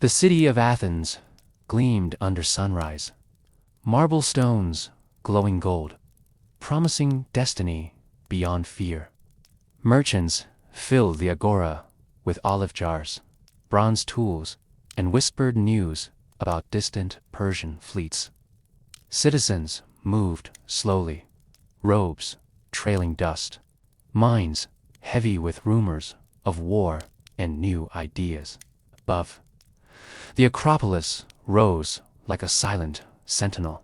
The city of Athens gleamed under sunrise, marble stones glowing gold, promising destiny beyond fear. Merchants filled the agora with olive jars, bronze tools, and whispered news about distant Persian fleets. Citizens moved slowly, robes trailing dust, minds heavy with rumors of war and new ideas. Above, the Acropolis rose like a silent sentinel,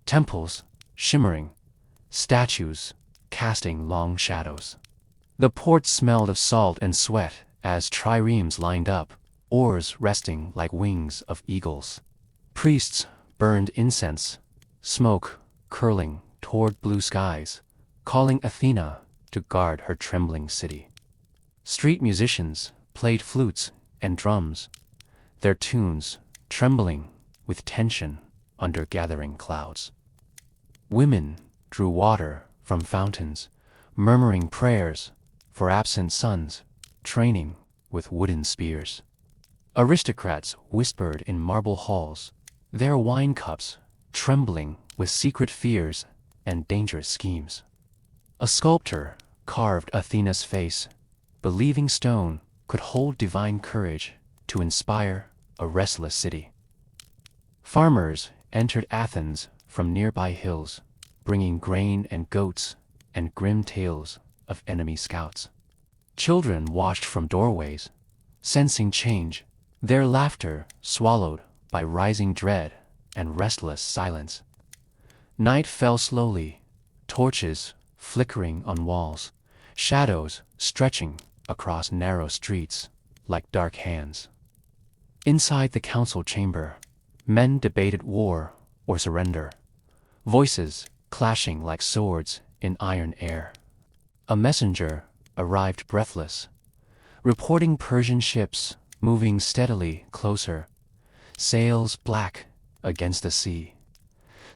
temples shimmering, statues casting long shadows. The port smelled of salt and sweat as triremes lined up, oars resting like wings of eagles. Priests burned incense, smoke curling toward blue skies, calling Athena to guard her trembling city. Street musicians played flutes and drums, their tunes trembling with tension under gathering clouds. Women drew water from fountains, murmuring prayers for absent sons, training with wooden spears. Aristocrats whispered in marble halls, their wine cups trembling with secret fears and dangerous schemes. A sculptor carved Athena's face, believing stone could hold divine courage to inspire a restless city. Farmers entered Athens from nearby hills, bringing grain and goats and grim tales of enemy scouts. Children watched from doorways, sensing change, their laughter swallowed by rising dread and restless silence. Night fell slowly, torches flickering on walls, shadows stretching across narrow streets like dark hands. Inside the council chamber, men debated war or surrender, voices clashing like swords in iron air. A messenger arrived breathless, reporting Persian ships moving steadily closer, sails black against the sea.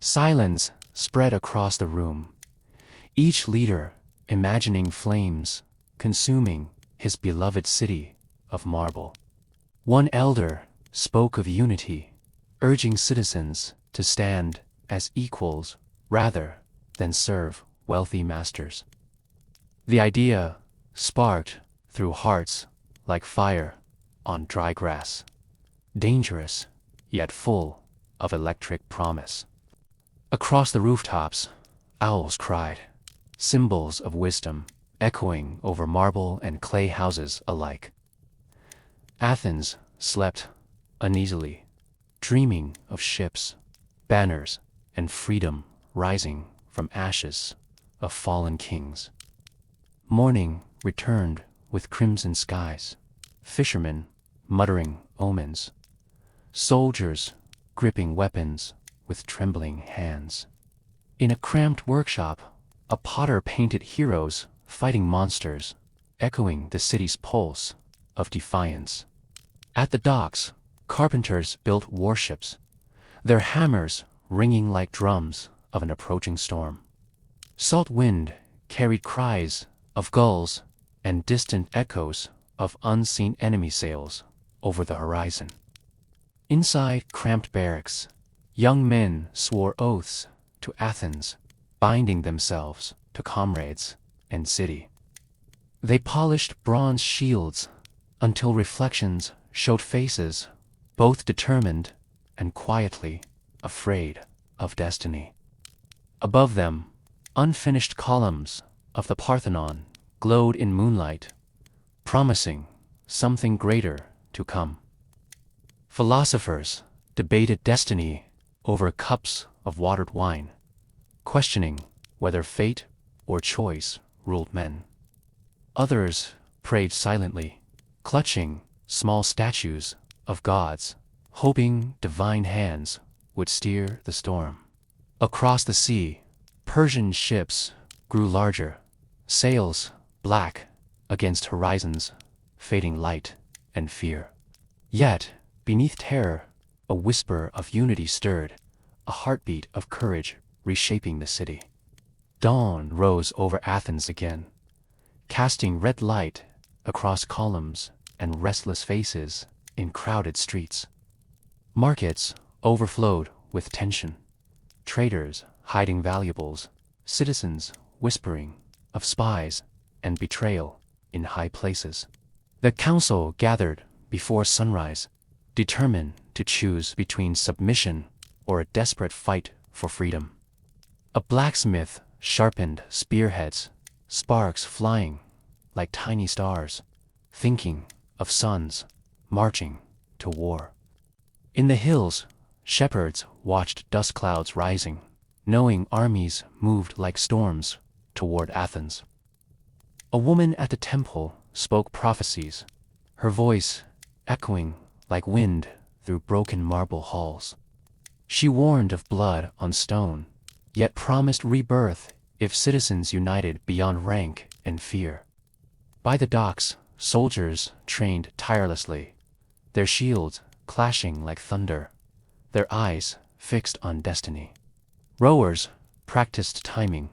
Silence spread across the room, each leader imagining flames consuming his beloved city of marble. One elder spoke of unity, urging citizens to stand as equals rather than serve wealthy masters. The idea sparked through hearts like fire on dry grass, dangerous yet full of electric promise. Across the rooftops, owls cried, symbols of wisdom echoing over marble and clay houses alike. Athens slept uneasily, dreaming of ships, banners, and freedom rising from ashes of fallen kings. Morning returned with crimson skies, fishermen muttering omens, soldiers gripping weapons with trembling hands. In a cramped workshop, a potter painted heroes fighting monsters, echoing the city's pulse of defiance. At the docks, carpenters built warships, their hammers ringing like drums of an approaching storm. Salt wind carried cries of gulls and distant echoes of unseen enemy sails over the horizon. Inside cramped barracks, young men swore oaths to Athens, binding themselves to comrades and city. They polished bronze shields until reflections showed faces both determined and quietly afraid of destiny. Above them, unfinished columns of the Parthenon glowed in moonlight, promising something greater to come. Philosophers debated destiny over cups of watered wine, questioning whether fate or choice ruled men. Others prayed silently, clutching small statues of gods, hoping divine hands would steer the storm. Across the sea, Persian ships grew larger, sails black against horizons fading light and fear. Yet, beneath terror, a whisper of unity stirred, a heartbeat of courage reshaping the city. Dawn rose over Athens again, casting red light across columns and restless faces in crowded streets. Markets overflowed with tension. Traders hiding valuables, citizens whispering of spies and betrayal in high places. The council gathered before sunrise, determined to choose between submission or a desperate fight for freedom. A blacksmith sharpened spearheads, sparks flying like tiny stars, thinking of sons marching to war. In the hills, shepherds watched dust clouds rising, knowing armies moved like storms toward Athens. A woman at the temple spoke prophecies, her voice echoing like wind through broken marble halls. She warned of blood on stone, yet promised rebirth if citizens united beyond rank and fear. By the docks, soldiers trained tirelessly, their shields clashing like thunder, their eyes fixed on destiny. Rowers practiced timing,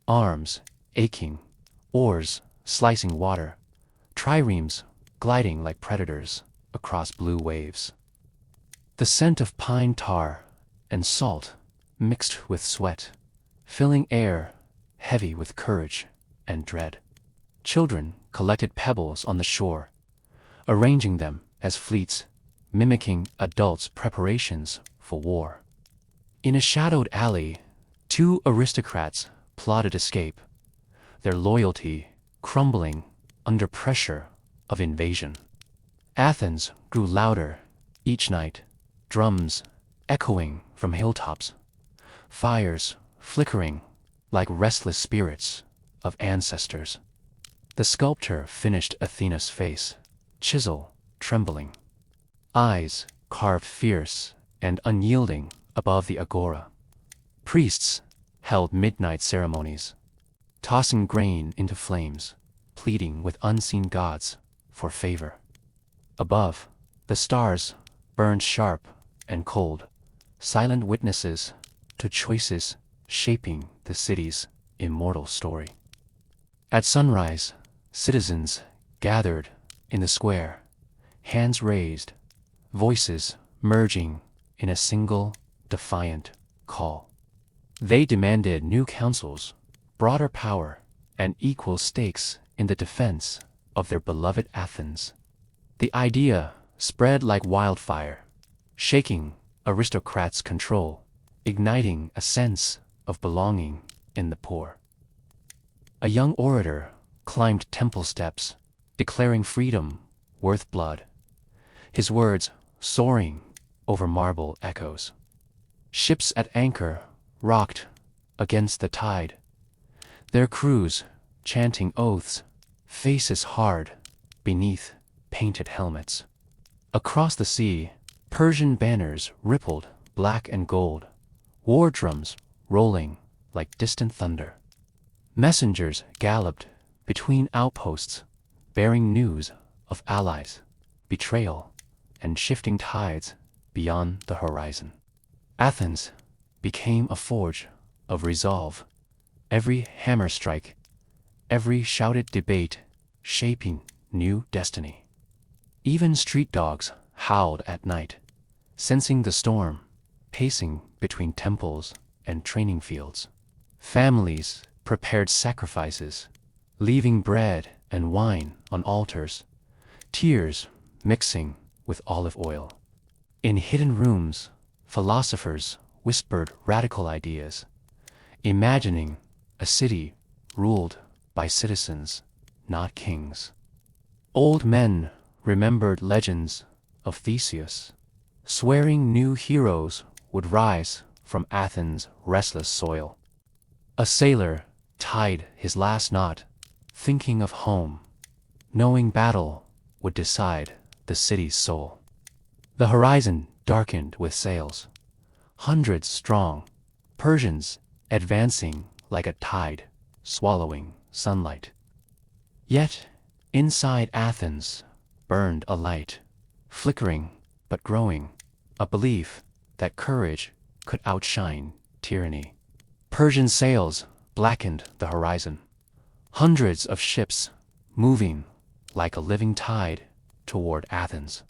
arms aching, oars slicing water, triremes gliding like predators across blue waves. The scent of pine tar and salt mixed with sweat, filling air heavy with courage and dread. Children collected pebbles on the shore, arranging them as fleets, mimicking adults' preparations for war. In a shadowed alley, two aristocrats plotted escape, their loyalty crumbling under pressure of invasion. Athens grew louder each night, drums echoing from hilltops, fires flickering like restless spirits of ancestors. The sculptor finished Athena's face, chisel trembling, eyes carved fierce and unyielding above the agora. Priests held midnight ceremonies, tossing grain into flames, pleading with unseen gods for favor. Above, the stars burned sharp and cold, silent witnesses to choices shaping the city's immortal story. At sunrise, citizens gathered in the square, hands raised, voices merging in a single defiant call. They demanded new councils, broader power, and equal stakes in the defense of their beloved Athens. The idea spread like wildfire, shaking aristocrats' control, igniting a sense of belonging in the poor. A young orator climbed temple steps, declaring freedom worth blood, his words soaring over marble echoes. Ships at anchor rocked against the tide, their crews chanting oaths, faces hard beneath painted helmets. Across the sea, Persian banners rippled black and gold, war drums rolling like distant thunder. Messengers galloped between outposts, bearing news of allies, betrayal, and shifting tides beyond the horizon. Athens became a forge of resolve, every hammer strike, every shouted debate shaping new destiny. Even street dogs howled at night, sensing the storm, pacing between temples and training fields. Families prepared sacrifices, leaving bread and wine on altars, tears mixing with olive oil. In hidden rooms, philosophers whispered radical ideas, imagining a city ruled by citizens, not kings. Old men remembered legends of Theseus, swearing new heroes would rise from Athens' restless soil. A sailor tied his last knot, thinking of home, knowing battle would decide the city's soul. The horizon darkened with sails, hundreds strong, Persians advancing like a tide, swallowing sunlight. Yet, inside Athens burned a light, flickering but growing, a belief that courage could outshine tyranny. Persian sails blackened the horizon, hundreds of ships moving like a living tide toward Athens.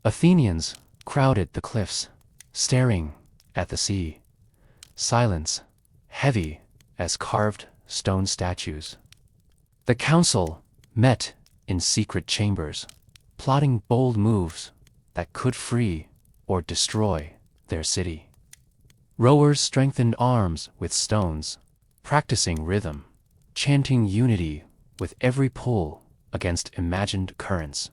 Athenians crowded the cliffs, staring at the sea. Silence, heavy as carved stone statues. The council met in secret chambers, plotting bold moves that could free or destroy their city. Rowers strengthened arms with stones, practicing rhythm, chanting unity with every pull against imagined currents.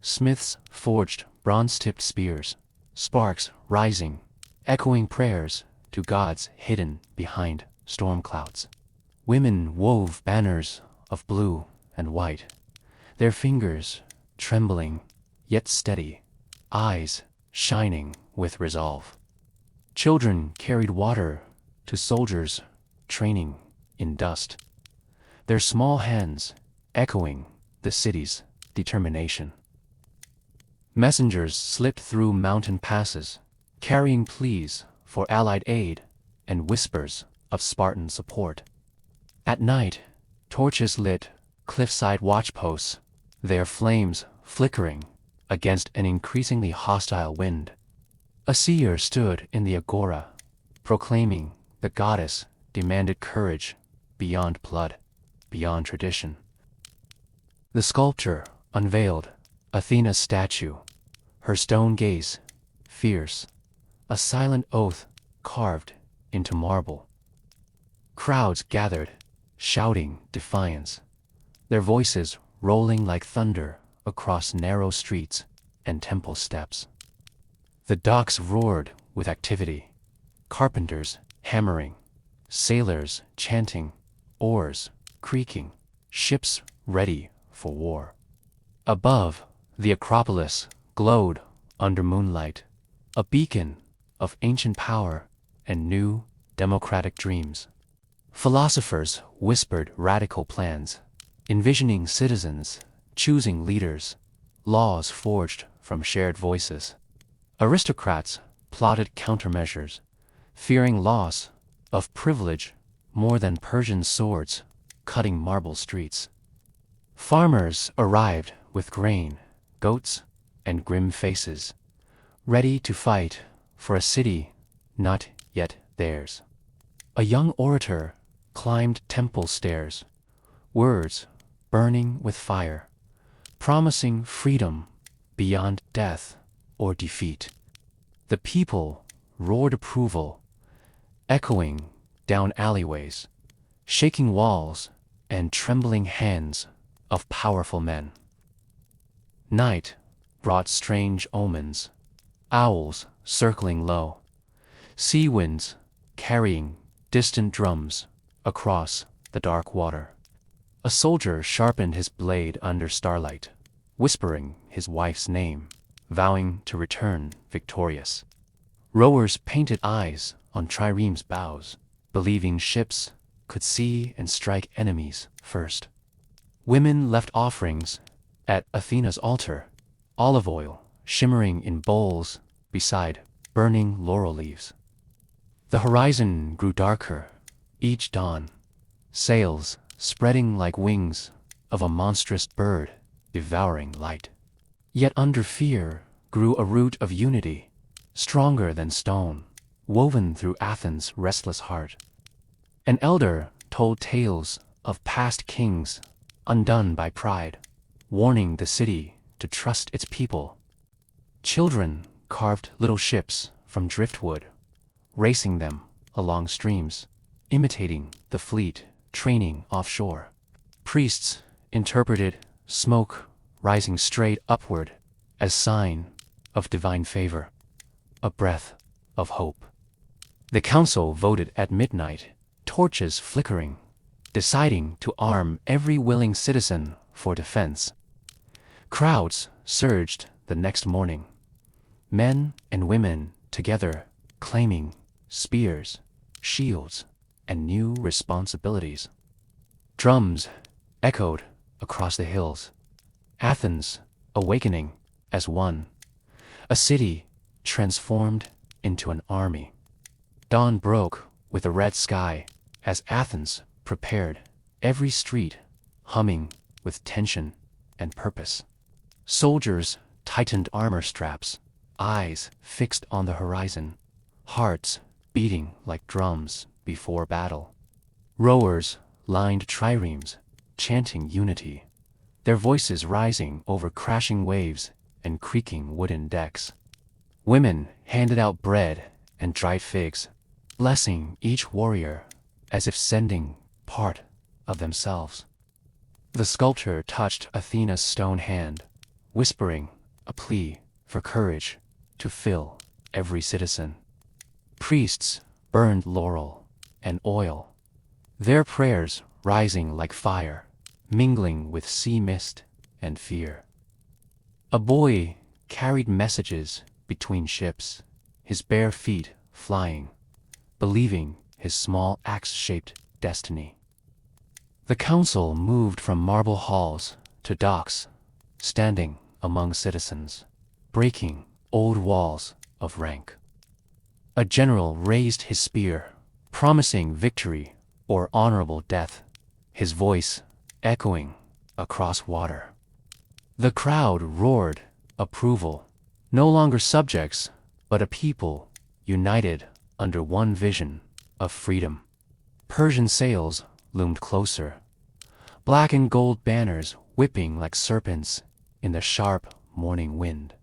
Smiths forged bronze-tipped spears, sparks rising, echoing prayers to gods hidden behind storm clouds. Women wove banners of blue and white, their fingers trembling yet steady, eyes shining with resolve. Children carried water to soldiers training in dust, their small hands echoing the city's determination. Messengers slipped through mountain passes, carrying pleas for allied aid and whispers of Spartan support. At night, torches lit cliffside watchposts, their flames flickering against an increasingly hostile wind. A seer stood in the agora, proclaiming the goddess demanded courage beyond blood, beyond tradition. The sculptor unveiled Athena's statue, her stone gaze fierce, a silent oath carved into marble. Crowds gathered, shouting defiance, their voices rolling like thunder across narrow streets and temple steps. The docks roared with activity, carpenters hammering, sailors chanting, oars creaking, ships ready for war. Above, the Acropolis glowed under moonlight, a beacon of ancient power and new democratic dreams. Philosophers whispered radical plans, envisioning citizens, choosing leaders, laws forged from shared voices. Aristocrats plotted countermeasures, fearing loss of privilege more than Persian swords cutting marble streets. Farmers arrived with grain, goats, and grim faces, ready to fight for a city not yet theirs. A young orator climbed temple stairs, words burning with fire, promising freedom beyond death or defeat. The people roared approval, echoing down alleyways, shaking walls and trembling hands of powerful men. Night brought strange omens, owls circling low, sea winds carrying distant drums across the dark water. A soldier sharpened his blade under starlight, whispering his wife's name, vowing to return victorious. Rowers painted eyes on triremes' bows, believing ships could see and strike enemies first. Women left offerings at Athena's altar, olive oil shimmering in bowls beside burning laurel leaves. The horizon grew darker each dawn, sails spreading like wings of a monstrous bird devouring light. Yet under fear grew a root of unity, stronger than stone, woven through Athens' restless heart. An elder told tales of past kings undone by pride, warning the city to trust its people. Children carved little ships from driftwood, racing them along streams, imitating the fleet training offshore. Priests interpreted smoke rising straight upward as sign of divine favor, a breath of hope. The council voted at midnight, torches flickering, deciding to arm every willing citizen for defense. Crowds surged the next morning, men and women together claiming spears, shields, and new responsibilities. Drums echoed across the hills, Athens awakening as one, a city transformed into an army. Dawn broke with a red sky as Athens prepared, every street humming with tension and purpose. Soldiers tightened armor straps, eyes fixed on the horizon, hearts beating like drums before battle. Rowers lined triremes, chanting unity, their voices rising over crashing waves and creaking wooden decks. Women handed out bread and dried figs, blessing each warrior as if sending part of themselves. The sculptor touched Athena's stone hand, whispering a plea for courage to fill every citizen. Priests burned laurel and oil, their prayers rising like fire, mingling with sea mist and fear. A boy carried messages between ships, his bare feet flying, believing his small axe-shaped destiny. The council moved from marble halls to docks, standing among citizens, breaking old walls of rank. A general raised his spear, promising victory or honorable death, his voice echoing across water. The crowd roared approval, no longer subjects, but a people united under one vision of freedom. Persian sails loomed closer, black and gold banners whipping like serpents in the sharp morning wind.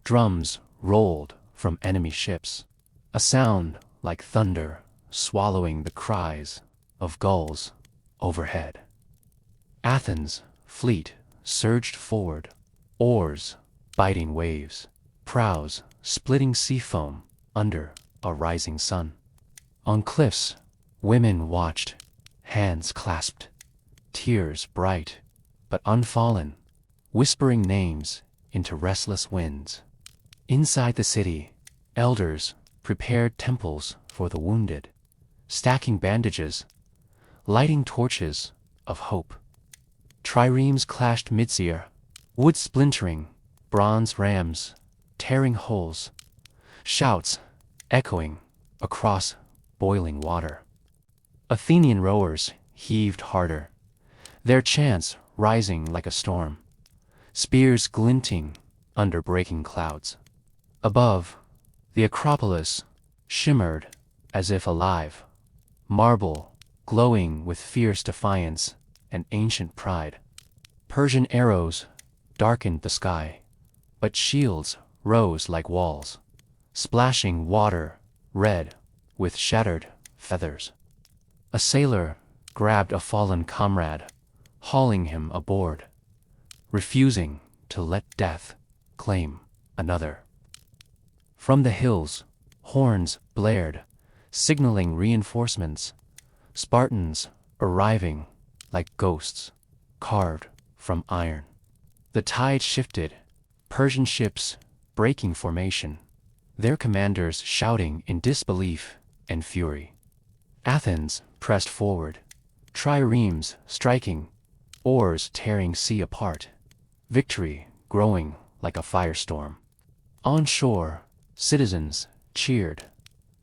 Drums rolled from enemy ships, a sound like thunder swallowing the cries of gulls overhead. Athens' fleet surged forward, oars biting waves, prows splitting sea foam under a rising sun. On cliffs, women watched, hands clasped, tears bright but unfallen, whispering names into restless winds. Inside the city, elders prepared temples for the wounded, stacking bandages, lighting torches of hope. Triremes clashed midseer, wood splintering, bronze rams tearing holes, shouts echoing across boiling water. Athenian rowers heaved harder, their chants rising like a storm, spears glinting under breaking clouds. Above, the Acropolis shimmered as if alive, marble glowing with fierce defiance and ancient pride. Persian arrows darkened the sky, but shields rose like walls, splashing water red with shattered feathers. A sailor grabbed a fallen comrade, hauling him aboard, refusing to let death claim another. From the hills, horns blared, signaling reinforcements, Spartans arriving like ghosts, carved from iron. The tide shifted, Persian ships breaking formation, their commanders shouting in disbelief and fury. Athens pressed forward, triremes striking, oars tearing sea apart, victory growing like a firestorm. On shore, citizens cheered,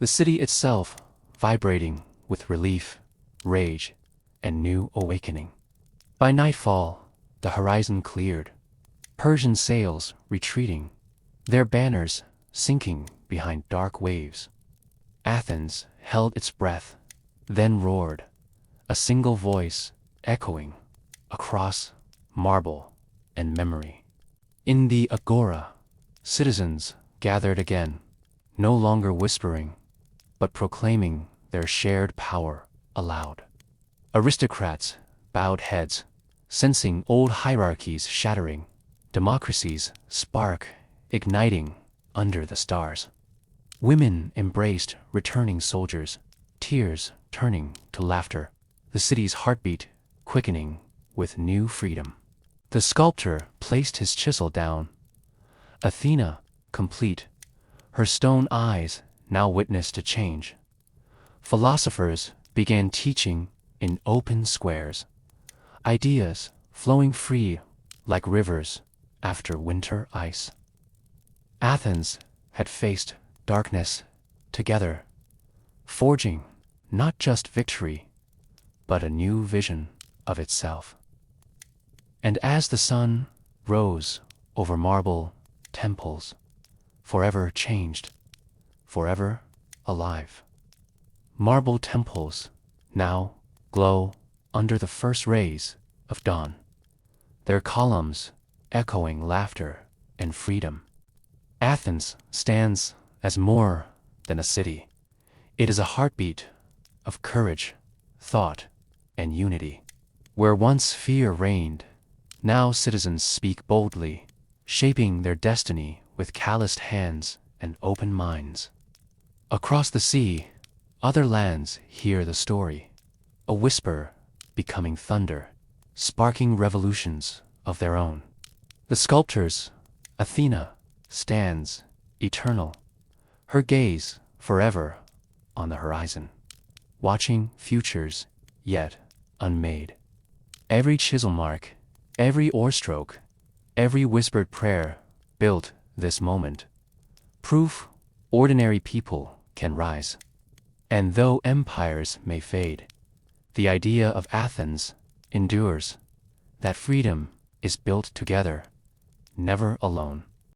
the city itself vibrating with relief, rage, and new awakening. By nightfall, the horizon cleared, Persian sails retreating, their banners sinking behind dark waves. Athens held its breath, then roared, a single voice echoing across marble and memory. In the agora, citizens gathered again, no longer whispering, but proclaiming their shared power aloud. Aristocrats bowed heads, sensing old hierarchies shattering, democracy's spark igniting under the stars. Women embraced returning soldiers, tears turning to laughter, the city's heartbeat quickening with new freedom. The sculptor placed his chisel down. Athena, complete, her stone eyes now witnessed a change. Philosophers began teaching in open squares, ideas flowing free like rivers after winter ice. Athens had faced darkness together, forging not just victory, but a new vision of itself. And as the sun rose over marble temples, forever changed, forever alive. Marble temples now glow under the first rays of dawn, their columns echoing laughter and freedom. Athens stands as more than a city. It is a heartbeat of courage, thought, and unity. Where once fear reigned, now citizens speak boldly, shaping their destiny with calloused hands and open minds. Across the sea, other lands hear the story, a whisper becoming thunder, sparking revolutions of their own. The sculptor's Athena stands eternal, her gaze forever on the horizon, watching futures yet unmade. Every chisel mark, every oarstroke, every whispered prayer built this moment. Proof ordinary people can rise. And though empires may fade, the idea of Athens endures, that freedom is built together, never alone.